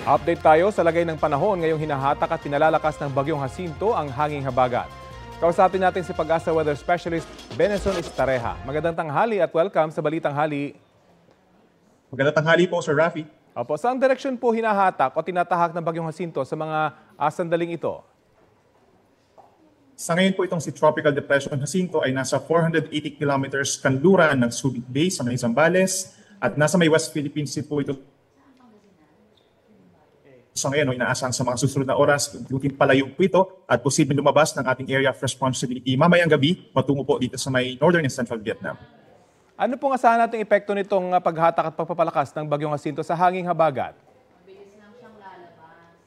Update tayo sa lagay ng panahon ngayong hinahatak at pinalalakas ng bagyong Jacinto ang hanging habagat. Kausapin natin si Pag-asa Weather Specialist Benison Estareja. Magandang tanghali at welcome sa Balitang Hali. Magandang tanghali po, Sir Rafi. Opo, saang direksyon po hinahatak o tinatahak ng bagyong Jacinto sa mga sandaling ito? Sa ngayon po itong si Tropical Depression Jacinto ay nasa 480 kilometers kanluran ng Subic Bay sa may Zambales at nasa may West Philippine Sea po ito. So ngayon, inaasahan sa mga susunod na oras, duting palayo po ito at posibleng lumabas ng ating area of responsibility mamayang gabi patungo po dito sa may Northern and Central Vietnam. Ano pong asahan nating epekto nitong paghatak at pagpapalakas ng bagyong Jacinto sa hanging habagat?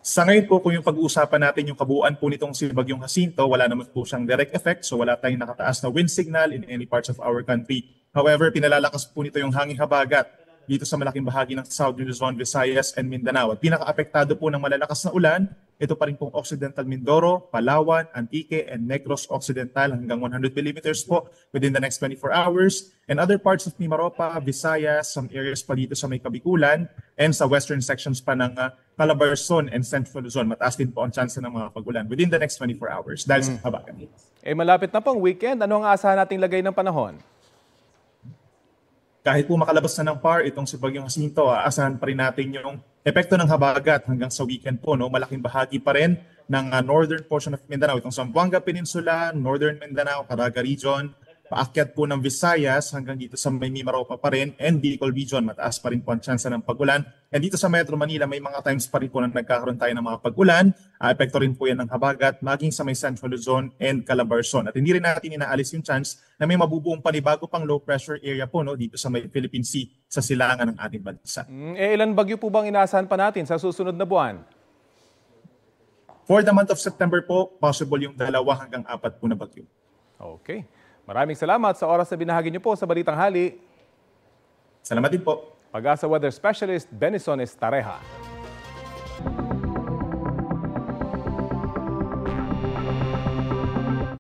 Sa ngayon po, kung yung pag-uusapan natin yung kabuuan po nitong si Bagyong Jacinto, wala naman po siyang direct effect. So wala tayong nakataas na wind signal in any parts of our country. However, pinalalakas po nito yung hanging habagat dito sa malaking bahagi ng Southern Luzon, Visayas, and Mindanao. At pinaka-apektado po ng malalakas na ulan, ito pa rin pong Occidental Mindoro, Palawan, Antique, and Negros Occidental hanggang 100 millimeters po within the next 24 hours. And other parts of Mimaropa, Visayas, some areas pa dito sa may Kabikulan, and sa western sections pa ng Calabarzon and Central Luzon. Mataas din po ang chance ng mga pag-ulan within the next 24 hours dahil sa habagat. Malapit na pong weekend. Ano ang asahan nating lagay ng panahon? Kahit po makalabas na ng PAR itong si Bagyong Jacinto, aasahan pa rin natin yung epekto ng habagat hanggang sa weekend po. No? Malaking bahagi pa rin ng northern portion of Mindanao, itong Zamboanga Peninsula, Northern Mindanao, Caraga Region, paakyat po ng Visayas hanggang dito sa may Mimaropa pa rin, and Bicol Region, mataas pa rin po ang tsansa ng pag-ulan. And dito sa Metro Manila, may mga times pa rin po na nagkakaroon tayo ng mga pag-ulan. Epekto rin po yan ng habagat, maging sa may Central Luzon and Calabarzon. At hindi rin natin inaalis yung chance na may mabubuong panibago pang low pressure area po no, dito sa may Philippine Sea, sa silangan ng ating bansa. Ilan bagyo po bang inaasahan pa natin sa susunod na buwan? For the month of September po, possible yung 2 hanggang 4 po na bagyo. Okay. Maraming salamat sa oras na binahagi niyo po sa Balitang Hali. Salamat din po. Pag-asa Weather Specialist Benison Estareja.